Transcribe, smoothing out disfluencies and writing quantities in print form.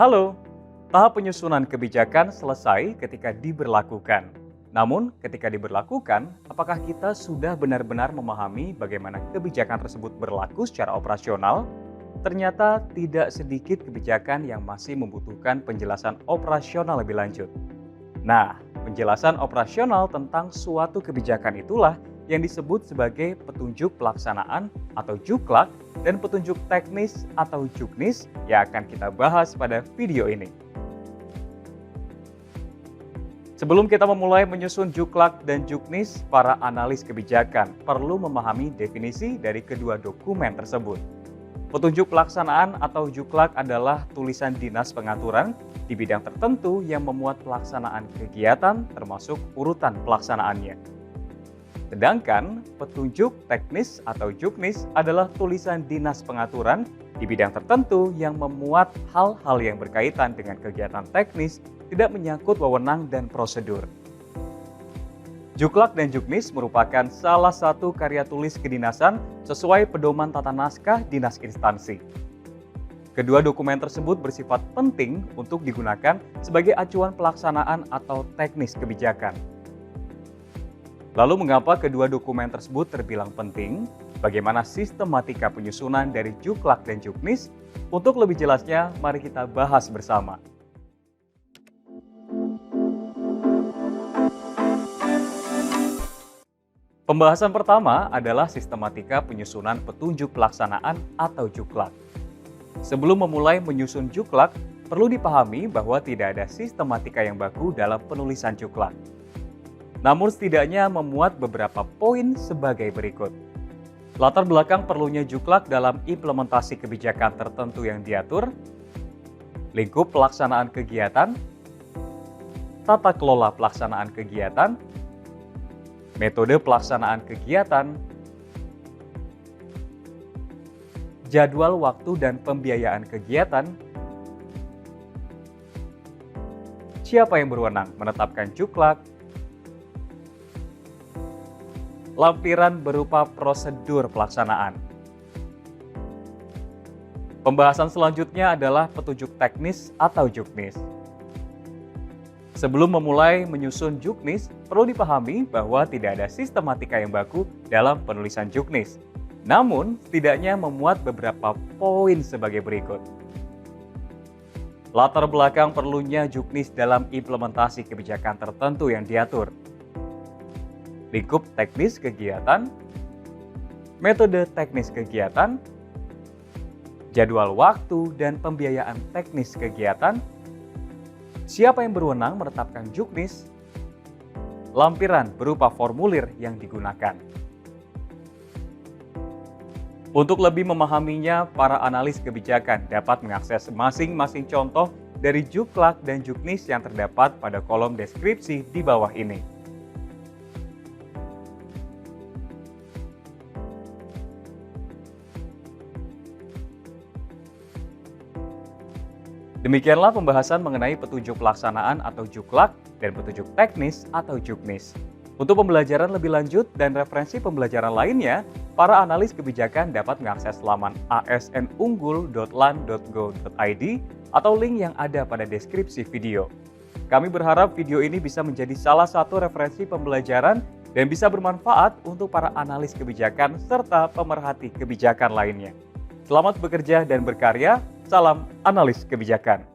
Halo, tahap penyusunan kebijakan selesai ketika diberlakukan. Namun, ketika diberlakukan, apakah kita sudah benar-benar memahami bagaimana kebijakan tersebut berlaku secara operasional? Ternyata tidak sedikit kebijakan yang masih membutuhkan penjelasan operasional lebih lanjut. Nah, penjelasan operasional tentang suatu kebijakan itulah yang disebut sebagai petunjuk pelaksanaan atau juklak dan petunjuk teknis atau juknis yang akan kita bahas pada video ini. Sebelum kita memulai menyusun juklak dan juknis, para analis kebijakan perlu memahami definisi dari kedua dokumen tersebut. Petunjuk pelaksanaan atau juklak adalah tulisan dinas pengaturan di bidang tertentu yang memuat pelaksanaan kegiatan termasuk urutan pelaksanaannya. Sedangkan petunjuk teknis atau juknis adalah tulisan dinas pengaturan di bidang tertentu yang memuat hal-hal yang berkaitan dengan kegiatan teknis tidak menyangkut wewenang dan prosedur. Juklak dan juknis merupakan salah satu karya tulis kedinasan sesuai pedoman tata naskah dinas instansi. Kedua dokumen tersebut bersifat penting untuk digunakan sebagai acuan pelaksanaan atau teknis kebijakan. Lalu mengapa kedua dokumen tersebut terbilang penting? Bagaimana sistematika penyusunan dari juklak dan juknis? Untuk lebih jelasnya, mari kita bahas bersama. Pembahasan pertama adalah sistematika penyusunan petunjuk pelaksanaan atau juklak. Sebelum memulai menyusun juklak, perlu dipahami bahwa tidak ada sistematika yang baku dalam penulisan juklak. Namun setidaknya memuat beberapa poin sebagai berikut. Latar belakang perlunya juklak dalam implementasi kebijakan tertentu yang diatur, lingkup pelaksanaan kegiatan, tata kelola pelaksanaan kegiatan, metode pelaksanaan kegiatan, jadwal waktu dan pembiayaan kegiatan, siapa yang berwenang menetapkan juklak, lampiran berupa prosedur pelaksanaan. Pembahasan selanjutnya adalah petunjuk teknis atau juknis. Sebelum memulai menyusun juknis, perlu dipahami bahwa tidak ada sistematika yang baku dalam penulisan juknis. Namun, setidaknya memuat beberapa poin sebagai berikut. Latar belakang perlunya juknis dalam implementasi kebijakan tertentu yang diatur. Lingkup teknis kegiatan, metode teknis kegiatan, jadwal waktu dan pembiayaan teknis kegiatan, siapa yang berwenang menetapkan juknis, lampiran berupa formulir yang digunakan. Untuk lebih memahaminya, para analis kebijakan dapat mengakses masing-masing contoh dari juklak dan juknis yang terdapat pada kolom deskripsi di bawah ini. Demikianlah pembahasan mengenai petunjuk pelaksanaan atau juklak dan petunjuk teknis atau juknis. Untuk pembelajaran lebih lanjut dan referensi pembelajaran lainnya, para analis kebijakan dapat mengakses laman asnunggul.lan.go.id atau link yang ada pada deskripsi video. Kami berharap video ini bisa menjadi salah satu referensi pembelajaran dan bisa bermanfaat untuk para analis kebijakan serta pemerhati kebijakan lainnya. Selamat bekerja dan berkarya. Salam analis kebijakan.